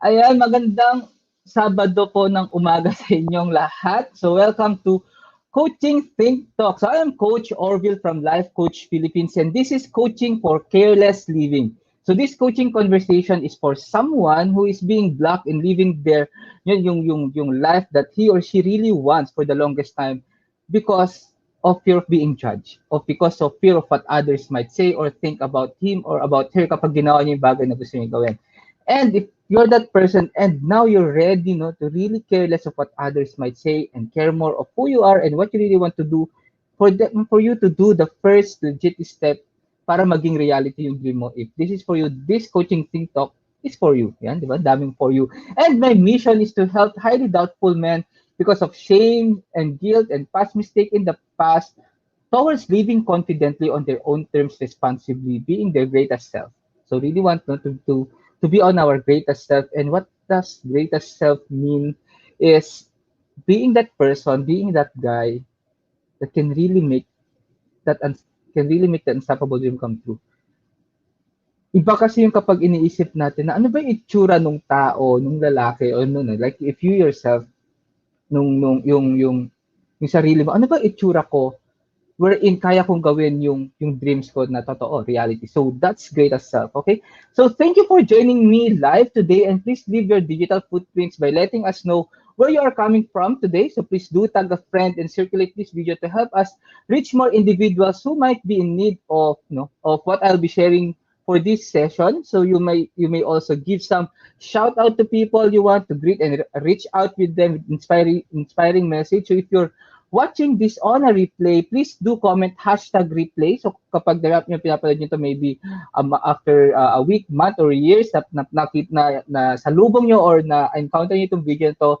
Ayan, magandang Sabado po ng umaga sa inyong lahat. So welcome to Coaching Think Talk. So I am Coach Orvyl from Life Coach Philippines, and this is Coaching for Careless Living. So this coaching conversation is for someone who is being blocked in living their yung life that he or she really wants for the longest time because of fear of being judged, or because of fear of what others might say or think about him or about her kapag ginawa niya yung bagay na gusto niya gawin. And if you're that person and now you're ready, to really care less of what others might say and care more of who you are and what you really want to do, for you to do the first legit step para maging reality yung dream mo. If this is for you, this coaching think talk is for you. Yan, di ba? Daming for you. And my mission is to help highly doubtful men because of shame and guilt and past mistake in the past towards living confidently on their own terms, responsibly, being their greatest self. So really want to be on our greatest self. And what does greatest self mean is being that person, being that guy that can really make that can really make the unstoppable dream come true. Iba kasi yung kapag iniisip natin na ano ba yung itsura nung tao, nung lalaki o like if you yourself yung sarili mo, ano ba itsura ko wherein kaya kong gawin yung dreams ko na totoo, reality. So that's great as self, okay? So thank you for joining me live today, and please leave your digital footprints by letting us know where you are coming from today. So please do tag a friend and circulate this video to help us reach more individuals who might be in need of of what I'll be sharing for this session. So you may also give some shout out to people you want to greet and reach out with them with inspiring message. So if you're watching this on a replay, please do comment #replay. So kapag pinapanood nyo to maybe after a week, month, or years na salubong nyo or na encounter nyo itong video to,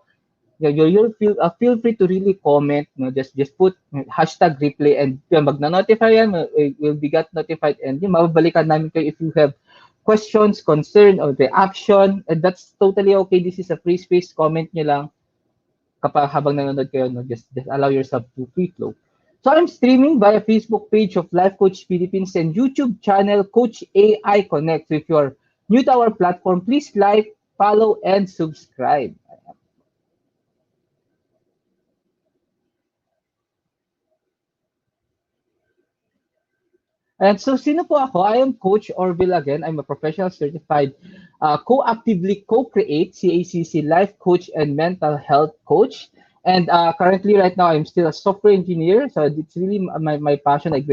you'll feel free to really comment. Just put #replay and magna-notify yan, will be got notified, and mababalikan namin kayo if you have questions, concern, or reaction. And that's totally okay. This is a free space. Comment nyo lang kapag habang nanonood kayo, just allow yourself to free flow. So I'm streaming via Facebook page of Life Coach Philippines and YouTube channel Coach AI Connect. So if you're new to our platform, please like, follow, and subscribe. And so, sino po ako? I am Coach Orvyl again. I'm a professional certified co-actively co-create CACC life coach and mental health coach. And currently, right now, I'm still a software engineer. So it's really my passion. I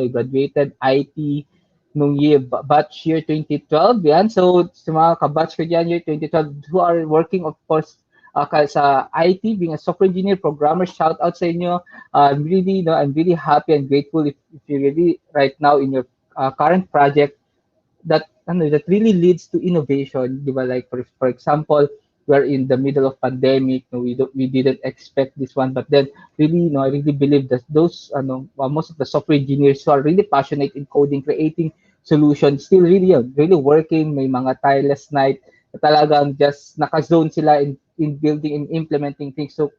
graduated IT nung batch year 2012. Yan. So sa mga kabatch ko dyan, year 2012, who are working, of course, sa IT, being a software engineer, programmer, shout out sa inyo. I'm really happy and grateful if you really right now in your current project that really leads to innovation, di ba? Like for example, we're in the middle of pandemic, we didn't expect this one, but then really, I really believe that those most of the software engineers who are really passionate in coding, creating solutions, still really working, may mga tireless night na talagang just naka-zone sila in building and implementing things. So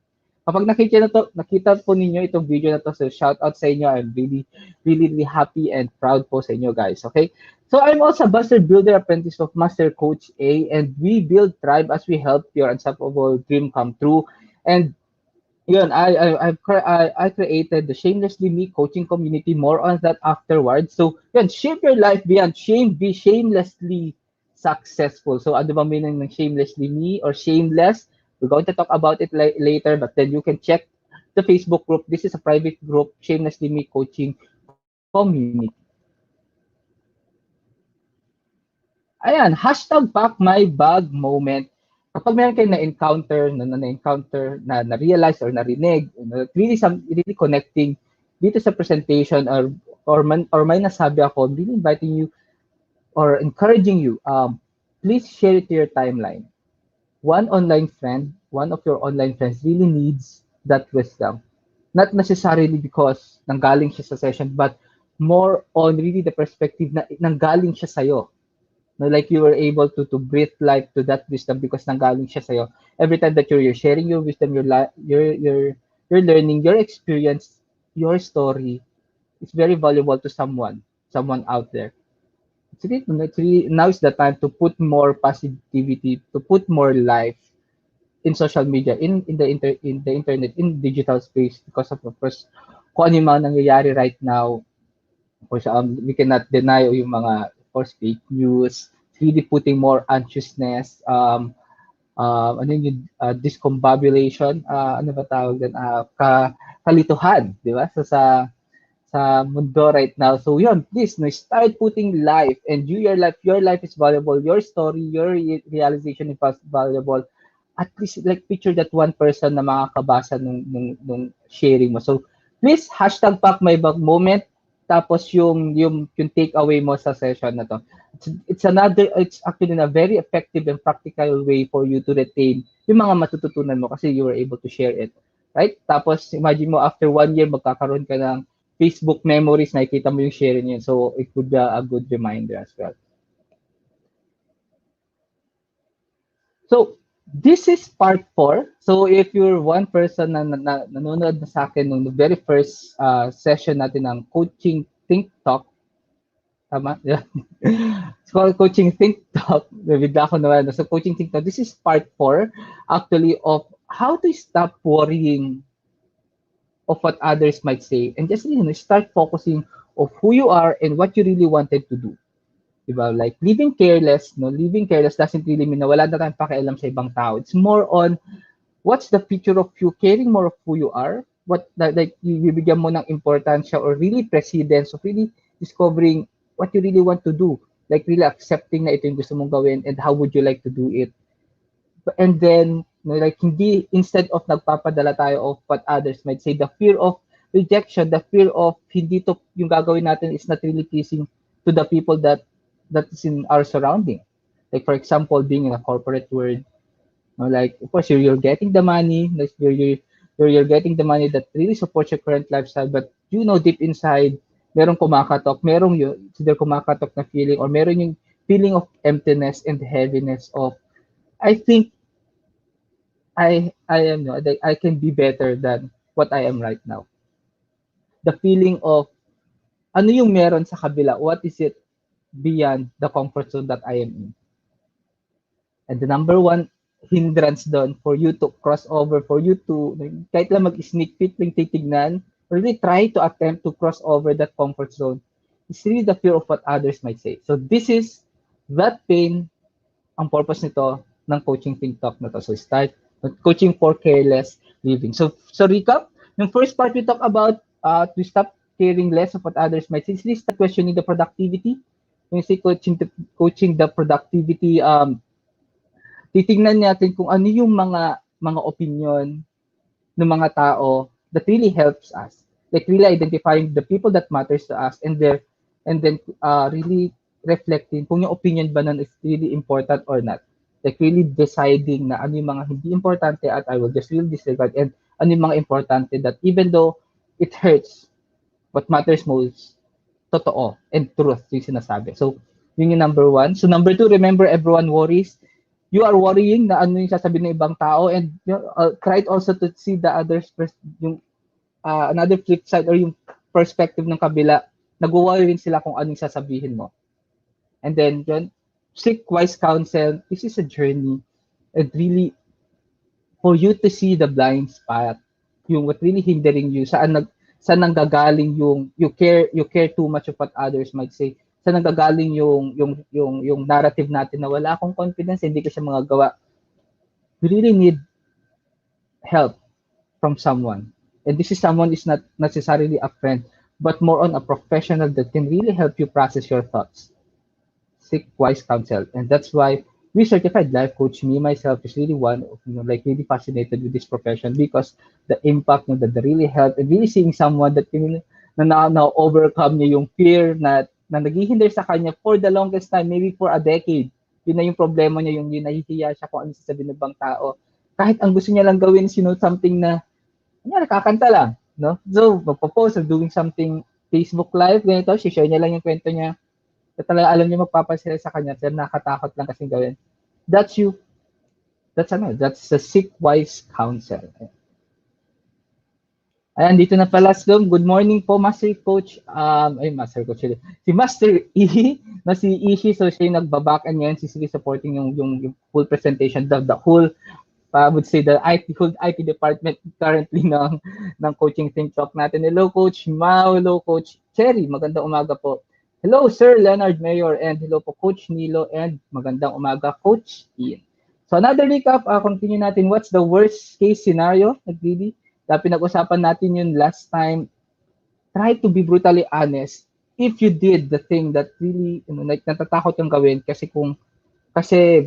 kapag nakita po ninyo itong video na to, so shout out sa inyo. I'm really, really, really happy and proud po sa inyo, guys. Okay? So I'm also a Buster Builder Apprentice of Master Coach A, and we build tribe as we help your unstoppable dream come true. And yun, I created the Shamelessly Me coaching community. More on that afterwards. So yun, shape your life beyond shame. Be shamelessly successful. So ano ba meaning ng shamelessly me or shameless? We're going to talk about it later, but then you can check the Facebook group. This is a private group, Shamelessly Me Coaching Community. Ayan, #pack my bag moment. Kapag meron kayo na-encounter, na-realize or narinig, really connecting dito sa presentation or may nasabi ako, really inviting you or encouraging you, please share it to your timeline. One of your online friends really needs that wisdom. Not necessarily because nanggaling siya sa session, but more on really the perspective na nanggaling siya sa'yo. Like you were able to breathe life to that wisdom because nanggaling siya sa'yo. Every time that you're sharing your wisdom, you're learning, your experience, your story is very valuable to someone out there. now is the time to put more positivity, to put more life in social media, in the internet, in digital space, because of course kung ano yung mga nangyayari right now. Of course, we cannot deny yung mga, of course, fake news, really putting more anxiousness, ano yung discombobulation, ano ba tawag din, kalituhan, di ba? So sa mundo right now. So yun, please, no, start putting life, and your life is valuable, your story, your realization is valuable. At least like picture that one person na makakabasa nung sharing mo. So please hashtag pack my bag moment, tapos yung take away mo sa session na to. It's actually a very effective and practical way for you to retain yung mga matututunan mo kasi you were able to share it. Right? Tapos imagine mo after 1 year magkakaroon ka ng Facebook memories, nakikita mo yung sharing yun. So it would be a good reminder as well. So this is part 4. So if you're one person na nanonood na sa akin nung very first session natin ng Coaching Think Talk, tama? Yeah. It's called Coaching Think Talk. Bigla ako naman. So Coaching Think Talk, this is part 4 actually of how to stop worrying of what others might say and just start focusing of who you are and what you really wanted to do. Diba? Like living careless, living careless doesn't really mean na wala na tayong pakialam sa ibang tao. It's more on what's the future of you, caring more of who you are, what like bibigyan mo ng importansya or really precedence of really discovering what you really want to do. Like really accepting na ito yung gusto mong gawin and how would you like to do it. And then, like hindi, instead of nagpapadala tayo of what others might say, the fear of rejection, the fear of hindi to, yung gagawin natin is not really pleasing to the people that is in our surrounding. Like for example, being in a corporate world, like of course you're getting the money, like you're getting the money that really supports your current lifestyle, but deep inside, merong kumakatok, merong yun, either kumakatok na feeling or meron yung feeling of emptiness and heaviness of, I think I can be better than what I am right now. The feeling of ano yung meron sa kabila, what is it beyond the comfort zone that I am in. And the number one hindrance doon for you to cross over, for you to, kahit lang mag-sneak peek lang titignan, really try to attempt to cross over that comfort zone, is really the fear of what others might say. So this is that pain, ang purpose nito ng Coaching Think Talk na to. So start coaching for careless living. So recap, yung first part we talk about to stop caring less of what others might say, is start questioning the productivity. When you say coaching the productivity, titingnan natin kung ano yung mga opinion ng mga tao that really helps us. Like really identifying the people that matters to us and then really reflecting kung yung opinion ba nun is really important or not. Like really deciding na ano yung mga hindi importante at I will just really disregard, and ano yung mga importante that even though it hurts, what matters most, totoo and truth yung sinasabi. So, yun yung number 1. So, number 2, remember everyone worries. You are worrying na ano yung sasabihin ng ibang tao, and try also to see the others, yung another flip side or yung perspective ng kabila. Nag-worry rin sila kung ano yung sasabihin mo. And then, yun, seek wise counsel. This is a journey. And really, for you to see the blind spot, yung what really hindering you, saan nanggagaling yung you care too much of what others might say. Saan nanggagaling yung narrative natin na wala akong confidence, hindi ko siya magagawa. We really need help from someone. And this is someone is not necessarily a friend, but more on a professional that can really help you process your thoughts. Seek wise counsel. And that's why we certified life coach, me myself is really one of, like really fascinated with this profession because the impact that really help and really seeing someone that can na overcome niya yung fear na naghihinder sa kanya for the longest time, maybe for a decade. Yun na yung problema niya, yung nahihiya siya kung ano sasabihin ng ibang tao. Kahit ang gusto niya lang gawin is something na nakakanta lang, no? So, magpo-post or doing something Facebook live, ganito, share niya lang yung kwento niya. Talaga alam niyo magpapasaya sa kanya, pero nakatakot lang kasing gawin. That's you. That's the seek wise counsel. Ayan, dito na pala, Slum. Good morning po, Master Coach. Master Coach ulit. Si Master E, na si Ishi, so siya yung nagbaback and ngayon si Siri supporting yung full presentation, the whole, I would say, the whole IT department currently ng coaching think talk natin. Hello, Coach Mao. Hello, Coach Cherry. Magandang umaga po. Hello, Sir Leonard Mayor, and hello po, Coach Nilo, and magandang umaga, Coach Ian. So another recap, continue natin. What's the worst case scenario? Nagbili. Pinag-usapan natin yun last time. Try to be brutally honest if you did the thing that really, like natatakot kang gawin kasi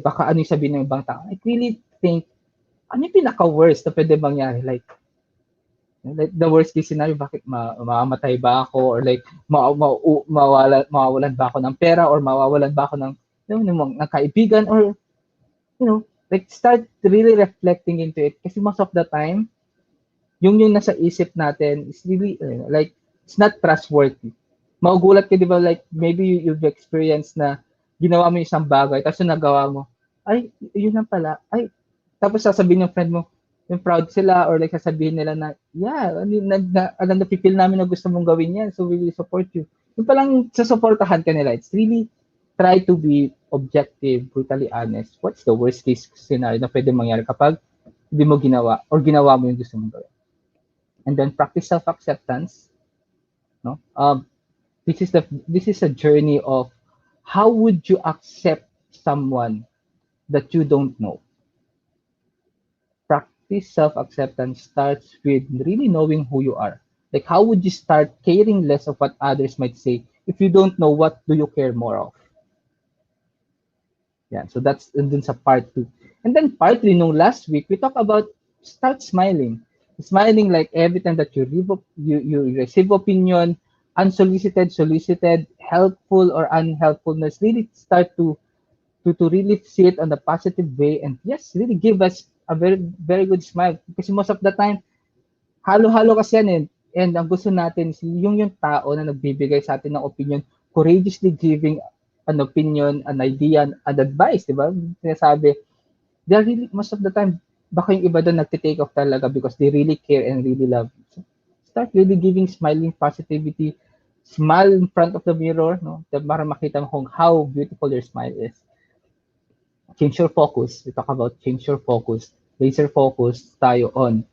baka ano yung sabihin ng ibang tao. I really think, ano yung pinaka-worst na pwede mangyari? Like the worst case scenario, bakit mamamatay ba ako? Or like, mawawalan ba ako ng pera? Or mawawalan ba ako ng kaibigan? Or, like start really reflecting into it. Kasi most of the time, yung nasa isip natin is really like it's not trustworthy. Magugulat ka, di ba, like maybe you've experienced na ginawa mo isang bagay tapos yung nagawa mo, ay yun lang pala, ay tapos sasabihin ng friend mo yung proud sila or like sasabihin nila na yeah, alam na pipil namin na gusto mong gawin yan, so we will support you. Yung palang sasuportahan ka nila. It's really try to be objective, brutally honest. What's the worst case scenario na pwede mangyari kapag hindi mo ginawa or ginawa mo yung gusto mong gawin? And then practice self-acceptance. No, this is a journey of how would you accept someone that you don't know. Practice self-acceptance starts with really knowing who you are. Like how would you start caring less of what others might say if you don't know what do you care more of? Yeah, so that's and then sa part 2. And then part 3, nung last week, we talked about start smiling. Smiling like every time that you receive opinion, unsolicited, solicited, helpful or unhelpfulness, really start to really see it on the positive way and yes, really give us a very very good smile. Kasi most of the time, halo-halo kasi yan eh. And ang gusto natin is yung tao na nagbibigay sa atin ng opinion, courageously giving an opinion, an idea, an advice, di ba? Sinasabi, they're really, most of the time, baka yung iba doon nagtitake off talaga because they really care and really love. So, start really giving smiling positivity, smile in front of the mirror, no? Para makita mo kung how beautiful your smile is. Change your focus. We talk about change your focus. Laser focus tayo on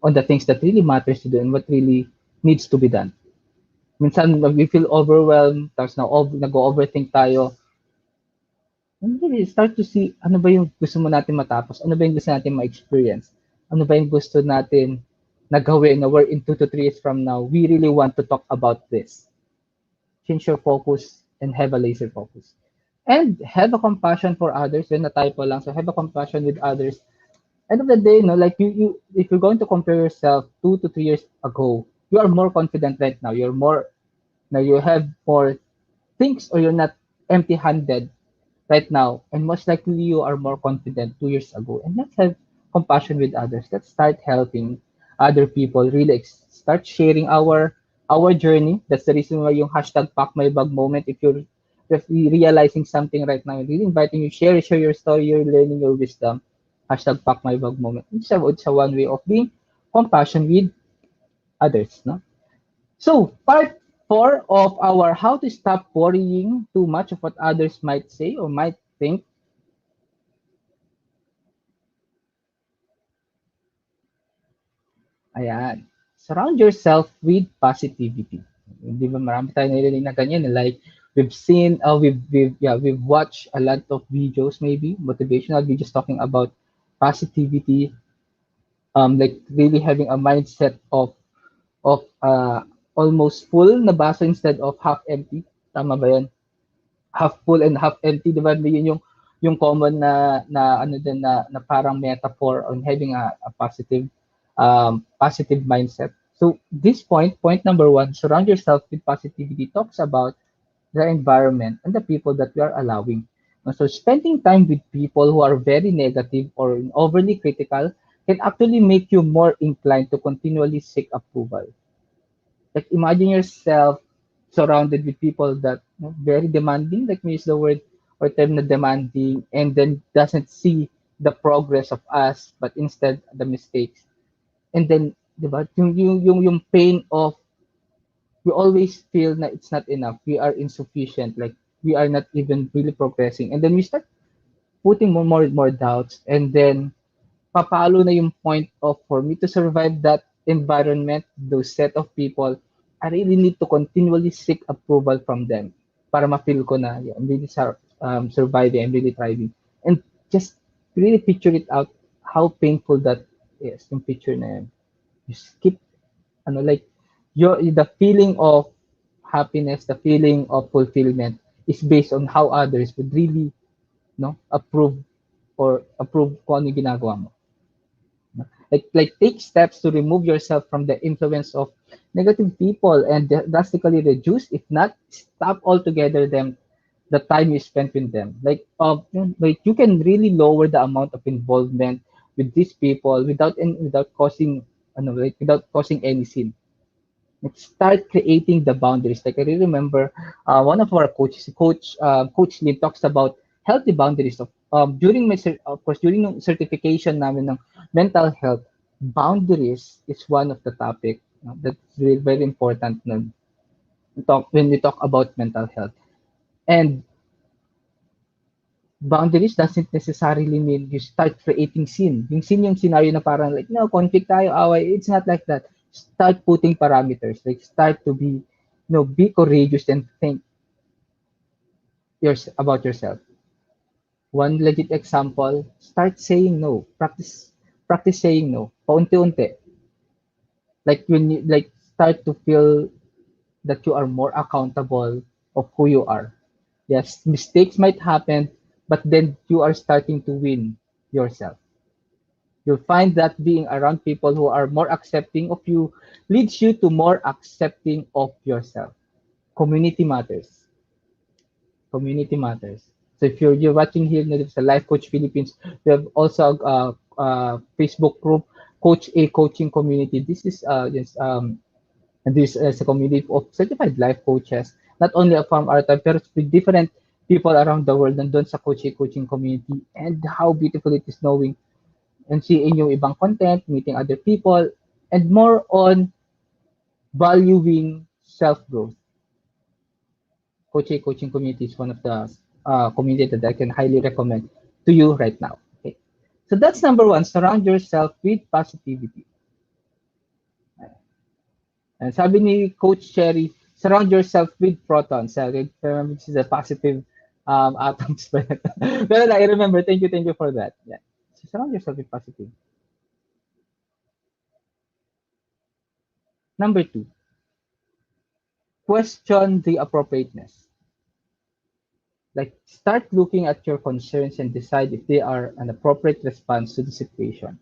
the things that really matters to do and what really needs to be done. Minsan, we feel overwhelmed, tapos nag-overthink tayo. And really start to see ano ba yung gusto mo natin matapos, ano ba yung gusto natin ma-experience, ano ba yung gusto natin na gawin na we're in 2 to 3 years from now, we really want to talk about this. Change your focus and have a laser focus. And have a compassion for others. Yun na typo lang. So have a compassion with others. End of the day, no, like you if you're going to compare yourself 2 to 3 years ago, you are more confident right now. Now you have more things or you're not empty-handed right now. And most likely you are more confident 2 years ago. And let's have compassion with others. Let's start helping other people. Really start sharing our journey. That's the reason why yung hashtag pack my bag moment. If you're realizing something right now, really inviting you share your story, your learning, your wisdom. Hashtag pack my bag moment. It's a one way of being compassion with others. No? So, part 4 of our how to stop worrying too much of what others might say or might think. Ayan. Surround yourself with positivity. Di ba marami tayong narinig na ganyan. Like, we've seen, we've watched a lot of videos maybe, motivational videos talking about positivity, like really having a mindset of almost full na baso instead of half empty. Tama ba yan? Half full and half empty, di ba? Yun yung common na ano din na parang metaphor on having a positive mindset. So this point number 1, surround yourself with positivity, talks about the environment and the people that we are allowing. So spending time with people who are very negative or overly critical can actually make you more inclined to continually seek approval. Like imagine yourself surrounded with people that very demanding, like we use the word or term na demanding, and then doesn't see the progress of us, but instead the mistakes. And then 'di ba? Yung pain of we always feel na it's not enough. We are insufficient. Like we are not even really progressing. And then we start putting more doubts. And then papalo na yung point of for me to survive that environment, those set of people, I really need to continually seek approval from them para ma-feel ko na yeah, I'm really surviving, I'm really thriving. And just really picture it out how painful that is, yung picture na yun. You skip, ano, like, the feeling of happiness, the feeling of fulfillment is based on how others would really, no, approve kung ano yung ginagawa mo. Like take steps to remove yourself from the influence of negative people and drastically reduce, if not stop altogether them the time you spent with them. Like you can really lower the amount of involvement with these people without causing without causing any sin. Like start creating the boundaries. Like I really remember one of our coaches, Coach Lin, talks about healthy boundaries. During of course, during yung certification namin ng mental health, boundaries is one of the topic that's really very important when we talk about mental health. And boundaries doesn't necessarily mean you start creating scene. Yung scene yung scenario na parang like, no, conflict tayo, away. It's not like that. Start putting parameters. Like start to be, be courageous and think about yourself. One legit example, start saying no. Practice saying no. Paunti-unti. Like when you like start to feel that you are more accountable of who you are. Yes, mistakes might happen, but then you are starting to win yourself. You'll find that being around people who are more accepting of you leads you to more accepting of yourself. Community matters. Community matters. So if you're watching here, there's a Life Coach Philippines. We have also a Facebook group, Coach A Coaching Community. This is this is a community of certified life coaches, not only from our time, pero with different people around the world nandun sa Coach A Coaching Community. And how beautiful it is knowing and seeing yung ibang content, meeting other people, and more on valuing self-growth. Coach A Coaching Community is one of the community that I can highly recommend to you right now. Okay. So that's number one, surround yourself with positivity. And sabi ni Coach Cherry, surround yourself with protons. This is a positive atoms. But I remember, thank you for that. Yeah. So surround yourself with positive. Number two, question the appropriateness. Like start looking at your concerns and decide if they are an appropriate response to the situation.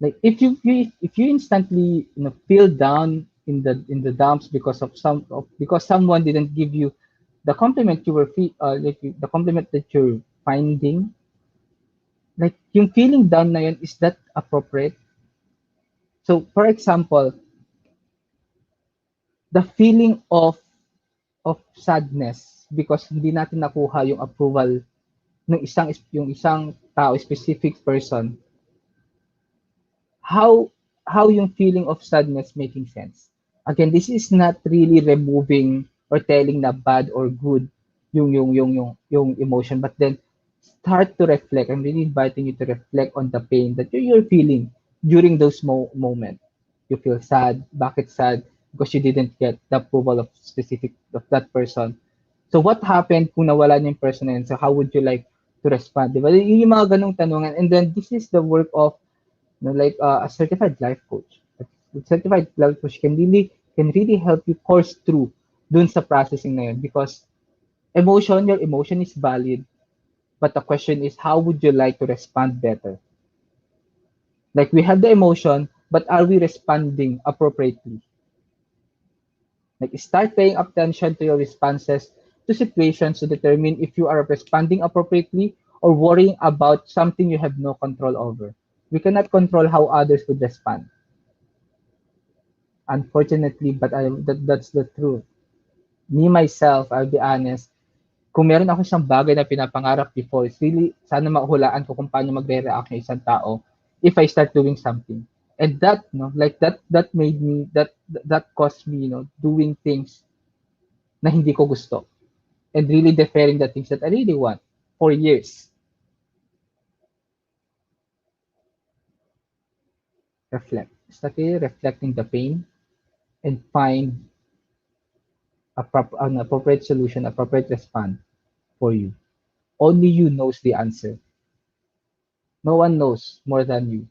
Like if you instantly feel down in the dumps because because someone didn't give you the compliment you were the compliment that you're finding, like yung feeling down na yun, is that appropriate? So for example, the feeling of sadness because hindi natin nakuha yung approval ng isang tao, specific person, how yung feeling of sadness making sense? Again, this is not really removing or telling na bad or good yung emotion, but then start to reflect. I'm really inviting you to reflect on the pain that you're feeling during those moments. You feel sad. Bakit sad? Because you didn't get the approval of that person. So what happened kung nawala niya yung person na yun? So how would you like to respond? Diba? Yung mga ganong tanungan. And then this is the work of a certified life coach. A certified life coach can really help you course through dun sa processing na yun, because your emotion is valid, but the question is how would you like to respond better? Like we have the emotion, but are we responding appropriately? Like start paying attention to your responses to situations to determine if you are responding appropriately or worrying about something you have no control over. We cannot control how others would respond. Unfortunately, but that's the truth. Me, myself, I'll be honest, kung meron ako isang bagay na pinapangarap before, it's really, sana mahulaan ko kung paano magre-react ng isang tao if I start doing something. And that, like that made me that caused me, doing things na hindi ko gusto and really deferring the things that I really want for years. Reflect. Start really reflecting the pain and find an appropriate solution, appropriate response for you. Only you knows the answer. No one knows more than you.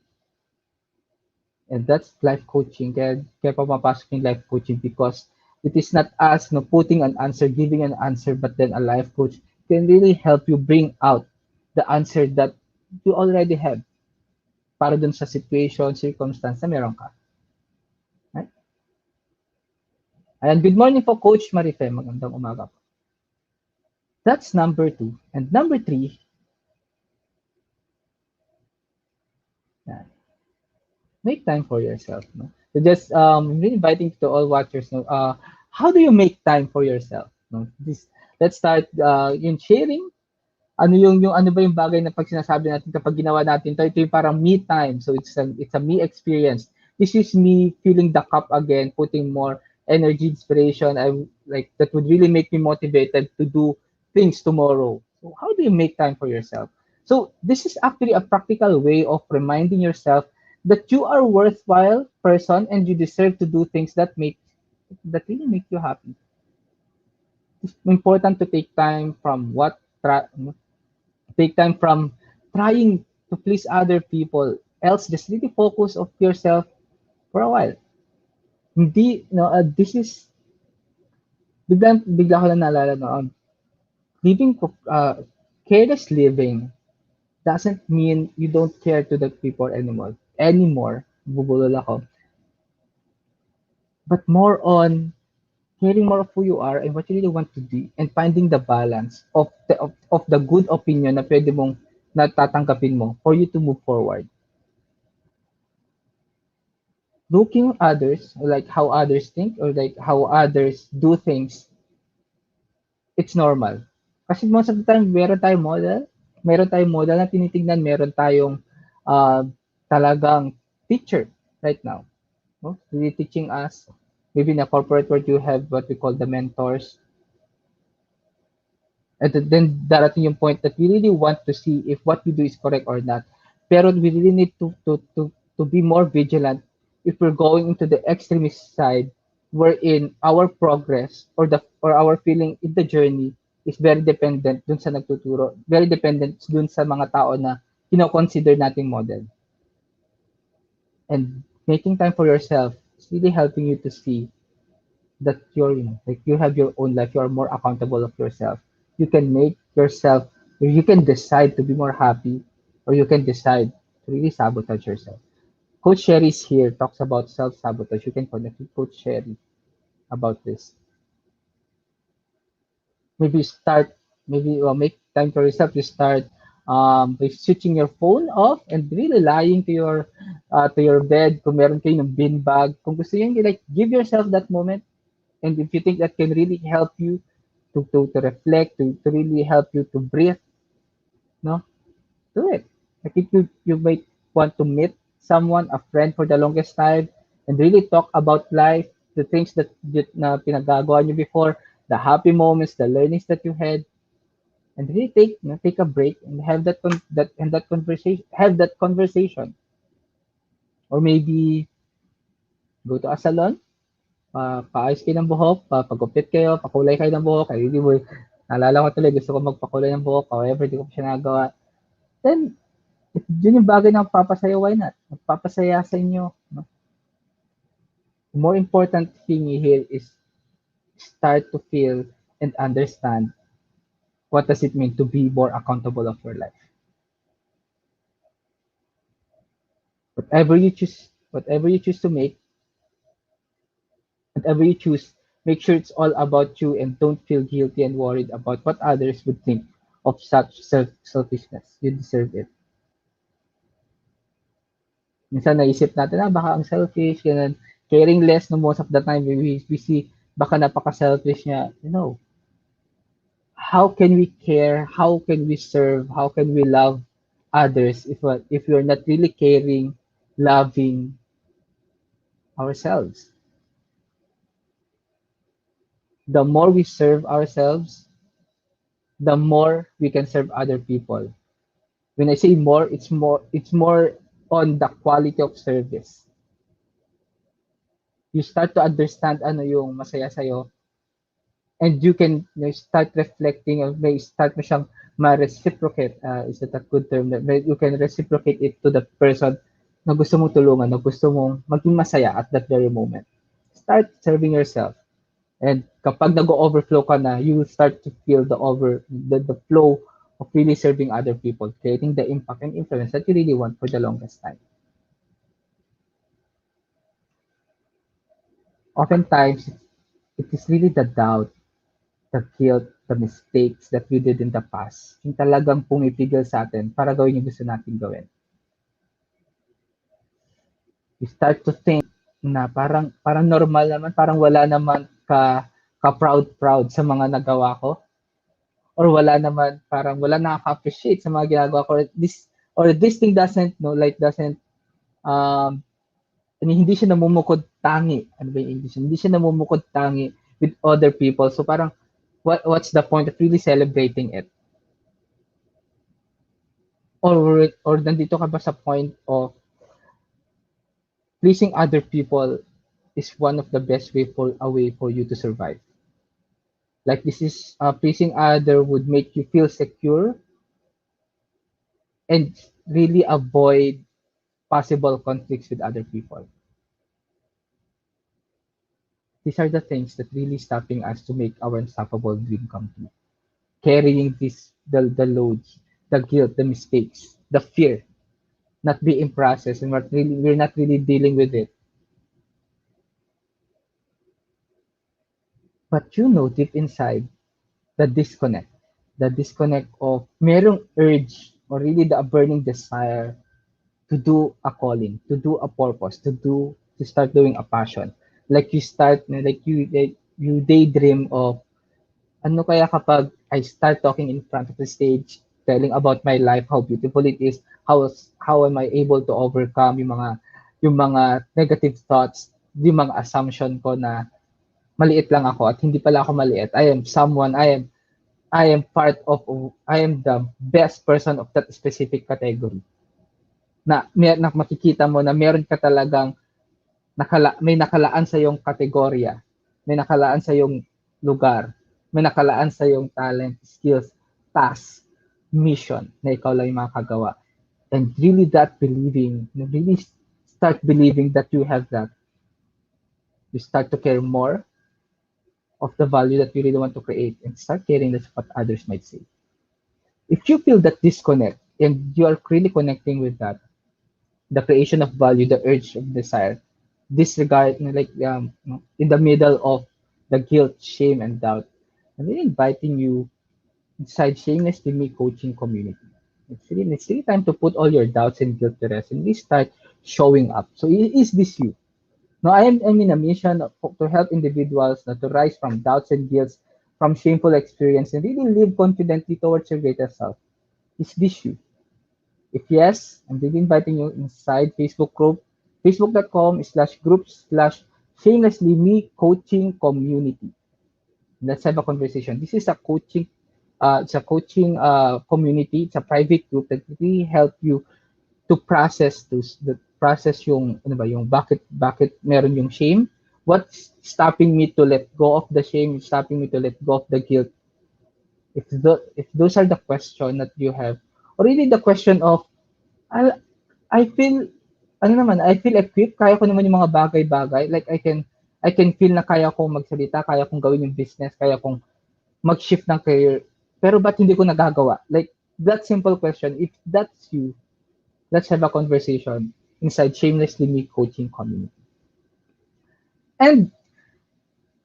And that's life coaching. Kaya pumapasok yung life coaching because it is not us putting an answer, giving an answer, but then a life coach can really help you bring out the answer that you already have para dun sa situation, circumstance na meron ka. Right? And good morning po, Coach Marife. Magandang umaga po. That's number 2. And number 3, make time for yourself. No? So just really inviting to all watchers. No, how do you make time for yourself? No? Let's start yung sharing. Ano yung ano ba yung bagay na pag sinasabi natin kapag ginawa natin ito yung parang me time. So it's a me experience. This is me filling the cup again, putting more energy, inspiration. I like that would really make me motivated to do things tomorrow. So how do you make time for yourself? So this is actually a practical way of reminding yourself that you are a worthwhile person and you deserve to do things that really make you happy. It's important to take time from trying to please other people. Else, just really focus of yourself for a while. Hindi, this is, bigla ko lang naalala noon. Living, careless living doesn't mean you don't care to the people anymore, bubulol ako. But more on caring more of who you are and what you really want to do and finding the balance of the good opinion na pwede mong natatanggapin mo for you to move forward. Looking others, like how others think or like how others do things, it's normal. Kasi most of the time, meron tayong model na tinitingnan, meron tayong uh, talagang teacher right now. No? Really teaching us. Maybe in a corporate world, you have what we call the mentors. And then darating yung point that we really want to see if what we do is correct or not. Pero we really need to be more vigilant if we're going into the extremist side wherein our progress or our feeling in the journey is very dependent dun sa nagtuturo, very dependent dun sa mga tao na kino-consider nating model. And making time for yourself is really helping you to see that like you have your own life, you are more accountable of yourself. You can make yourself, you can decide to be more happy, or you can decide to really sabotage yourself. Coach Sherry is here, talks about self-sabotage. You can connect with Coach Sherry about this. Maybe make time for yourself. You start by switching your phone off and really lying to your bed. Kung meron kayo ng bin bag, kung gusto niyo, like give yourself that moment. And if you think that can really help you to reflect, to really help you to breathe, no, do it. I think you might want to meet someone, a friend for the longest time, and really talk about life, the things that na pinagagawa niyo before, the happy moments, the learnings that you had, and really take a break and have that conversation, or maybe go to a salon, paayos kayo ng buhok, pagupit kayo, pakulay kayo ng buhok. Ay, hindi mo, naalala ko tuloy, gusto ko magpakulay ng buhok, however, di ko pa siya nagawa. Then, if yun yung bagay na magpapasaya, why not? Magpapasaya sa inyo. No? The more important thing here is start to feel and understand what does it mean to be more accountable of your life. Whatever you choose to make, whatever you choose, make sure it's all about you and don't feel guilty and worried about what others would think of such selfishness. You deserve it. Minsan naisip natin, baka ang selfish, ganun. Caring less no most of the time we see, baka napaka-selfish niya. How can we care? How can we serve? How can we love others if you're not really caring, loving, ourselves. The more we serve ourselves, the more we can serve other people. When I say more, it's more on the quality of service. You start to understand ano yung masaya sa'yo, and you can start reflecting or may start mo siyang ma-reciprocate. Is that a good term? That you can reciprocate it to the person na gusto mong tulungan, na gusto mong maging masaya at that very moment. Start serving yourself. And kapag nag-overflow ka na, you will start to feel the flow of really serving other people, creating the impact and influence that you really want for the longest time. Oftentimes, it is really the doubt, the guilt, the mistakes that we did in the past, yung talagang pumipigil sa atin para gawin yung gusto natin gawin. You start to think na parang normal naman, parang wala naman ka-proud sa mga nagawa ko, or wala naman, parang wala nakaka-appreciate sa mga ginagawa ko, or this thing doesn't I mean, hindi siya namumukod tangi. Ano ba yung English? Hindi siya namumukod tangi with other people. So parang what's the point of really celebrating it? Or nandito ka ba sa point of pleasing other people is one of the best way for you to survive. Like this is pleasing other would make you feel secure and really avoid possible conflicts with other people. These are the things that really stopping us to make our unstoppable dream come true. Carrying the loads, the guilt, the mistakes, the fear, not being processed, and we're not really dealing with it. But deep inside, the disconnect of merong urge or really the burning desire to do a calling, to do a purpose, to start doing a passion. Like you daydream of ano kaya kapag I start talking in front of the stage, telling about my life, how beautiful it is, how am I able to overcome yung mga negative thoughts, yung mga assumption ko na maliit lang ako at hindi pala ako maliit. I am the best person of that specific category. Na makikita mo na meron ka talagang may nakalaan sa yung kategorya, may nakalaan sa yung lugar, may nakalaan sa yung talent, skills, task, mission na ikaw lang yung makagawa. And really really start believing that you have that. You start to care more of the value that you really want to create and start caring less what others might say. If you feel that disconnect and you are really connecting with that, the creation of value, the urge of desire, disregard, in the middle of the guilt, shame, and doubt, I'm really inviting you inside Shamelessly Me coaching community. It's really time to put all your doubts and guilt to rest and really start showing up. So is this you? No, I'm in a mission to help individuals to rise from doubts and guilt, from shameful experience, and really live confidently towards your greater self. Is this you? If yes, I'm really inviting you inside Facebook group, facebook.com/groups/shamelessly me coaching community. Let's have a conversation. This is a coaching community. It's a private group that really help you to process yung ano ba yung bakit meron yung shame. What's stopping me to let go of the shame? Stopping me to let go of the guilt? If those are the question that you have, or really the question of I, I feel I feel equipped, kaya ko naman yung mga bagay-bagay, like I can feel na kaya kong magsalita, kaya kong gawin yung business, kaya kong mag-shift ng career, pero ba't hindi ko nagagawa? Like that simple question. If that's you, let's have a conversation inside Shamelessly Me coaching community. And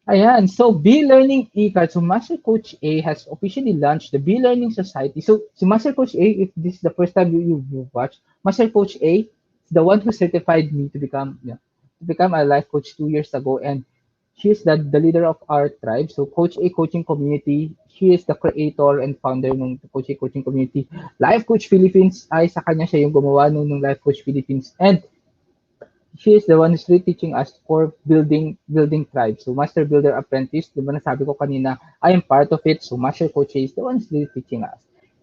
ayan, so B-Learning e-card. So Master Coach A has officially launched the B-Learning Society. So Master Coach A, if this is the first time you watch, Master Coach A is the one who certified me to become a life coach 2 years ago, and she is the leader of our tribe. So Coach A Coaching Community, she is the creator and founder ng Coach A Coaching Community. Life Coach Philippines ay sa kanya siya yung gumawa ng Life Coach Philippines. And she is the one who's really teaching us for building tribes. So Master Builder Apprentice, di ba nasabi ko kanina, I am part of it. So Master Coach A is the one who's really teaching us.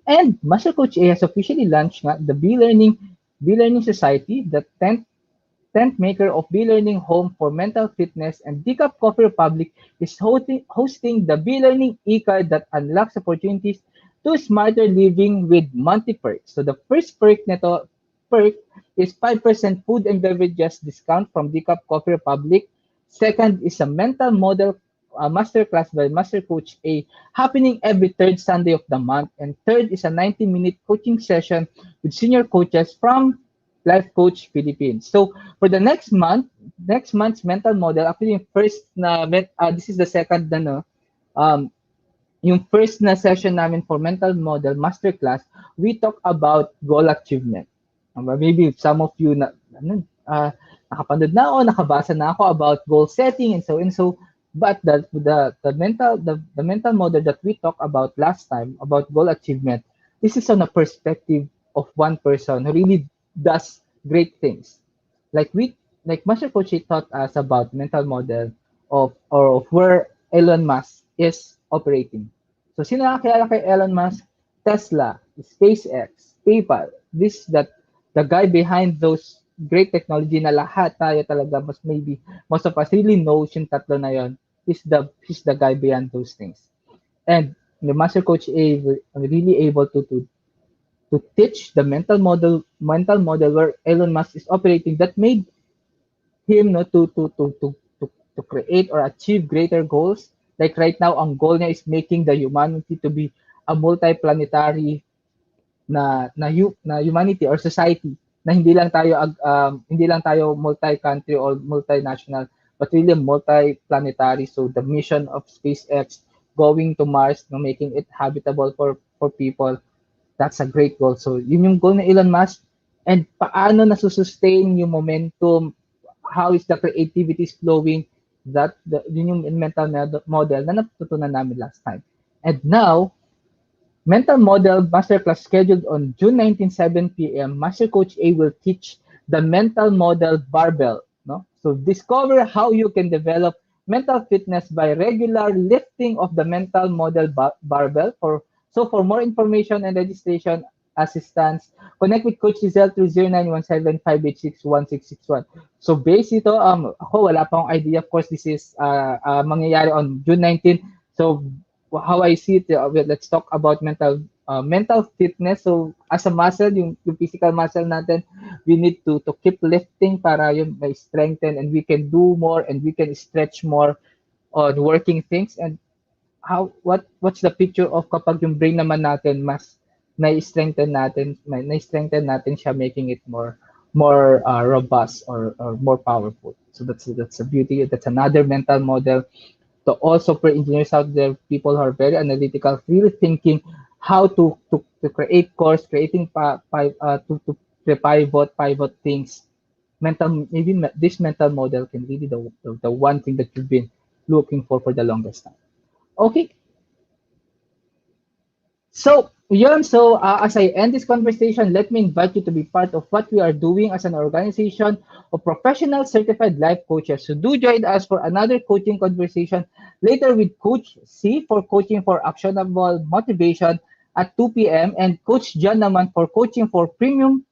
And Master Coach A has officially launched nga the B-Learning Society, the 10th maker of B-Learning Home for Mental Fitness, and Decaf Coffee Republic is hosting the B-Learning e-card that unlocks opportunities to smarter living with monthly perks. So the first perk is 5% food and beverages discount from Decaf Coffee Republic. Second is a mental model masterclass by Master Coach A happening every third Sunday of the month. And third is a 90-minute coaching session with senior coaches from Life Coach Philippines. So for the next month's mental model, actually yung first this is the second na no, um, yung first na session namin for mental model masterclass, we talk about goal achievement. Maybe some of you nakapanood na ako, nakabasa na ako about goal setting and so and so. But the mental model that we talked about last time about goal achievement, this is on a perspective of one person who really does great things. Like Master Coach taught us about mental model of where Elon Musk is operating. So sino nakakilala kay Elon Musk? Tesla, SpaceX, PayPal. This that the guy behind those great technology na lahat tayo talaga most of us really knows yung tatlo na yon. He's the guy behind those things. And the Master Coach A really able to teach the mental model where Elon Musk is operating that made him no to create or achieve greater goals. Like right now, ang goal niya is making the humanity to be a multi-planetary na humanity or society na hindi lang tayo multi-country or multinational but really multi-planetary. So the mission of SpaceX going to Mars, no, making it habitable for people, that's a great goal. So yun yung goal ni Elon Musk, and paano nasusustain yung momentum, how is the creativity flowing, yun yung mental model na natutunan namin last time. And now, mental model masterclass scheduled on June 19, 7 p.m. Master Coach A will teach the mental model barbell. No? So discover how you can develop mental fitness by regular lifting of the mental model barbell. For more information and registration assistance, connect with Coach Giselle through 0917-586-1661. So based ito, ako wala pa akong idea. Of course, this is mangyayari on June 19. So how I see it, let's talk about mental fitness. So as a muscle, yung physical muscle natin, we need to keep lifting para yung may strengthen and we can do more and we can stretch more on working things. And what's the picture of kapag yung brain naman natin mas na-strengthen natin siya, making it more robust or more powerful. So that's a beauty. That's another mental model to all software engineers out there, people who are very analytical, really thinking how to create course, creating to pivot things. Maybe this mental model can really the one thing that you've been looking for the longest time. Okay. So, yun. So, as I end this conversation, let me invite you to be part of what we are doing as an organization of professional certified life coaches. So, do join us for another coaching conversation later with Coach C for coaching for actionable motivation at 2 p.m. and Coach John naman for coaching for premium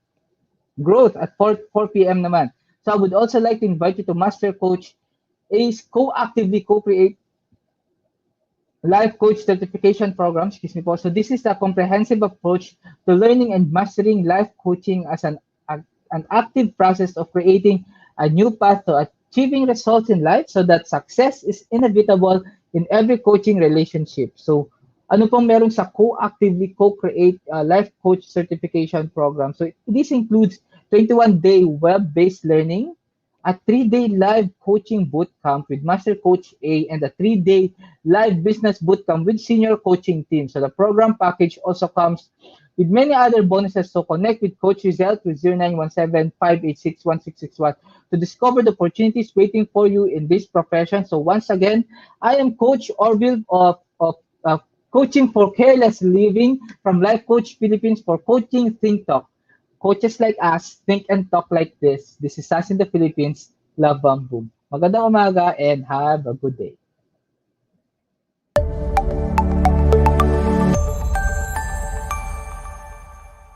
growth at 4 p.m. naman. So, I would also like to invite you to Master Coach A's co-actively co-create life coach certification program. Excuse me po. So this is a comprehensive approach to learning and mastering life coaching as an active process of creating a new path to achieving results in life so that success is inevitable in every coaching relationship. So ano pong meron sa co-actively co-create life coach certification program? So this includes 21-day web-based learning, a 3-day live coaching bootcamp with Master Coach A, and a 3-day live business bootcamp with senior coaching team. So the program package also comes with many other bonuses. So connect with Coach Rizal to 0917-586-1661 to discover the opportunities waiting for you in this profession. So once again, I am Coach Orvyl of Coaching for Careless Living from Life Coach Philippines for Coaching Think Talk. coaches like us think and talk like this. This is us in the Philippines. Love, bam, boom. Magandang umaga and have a good day.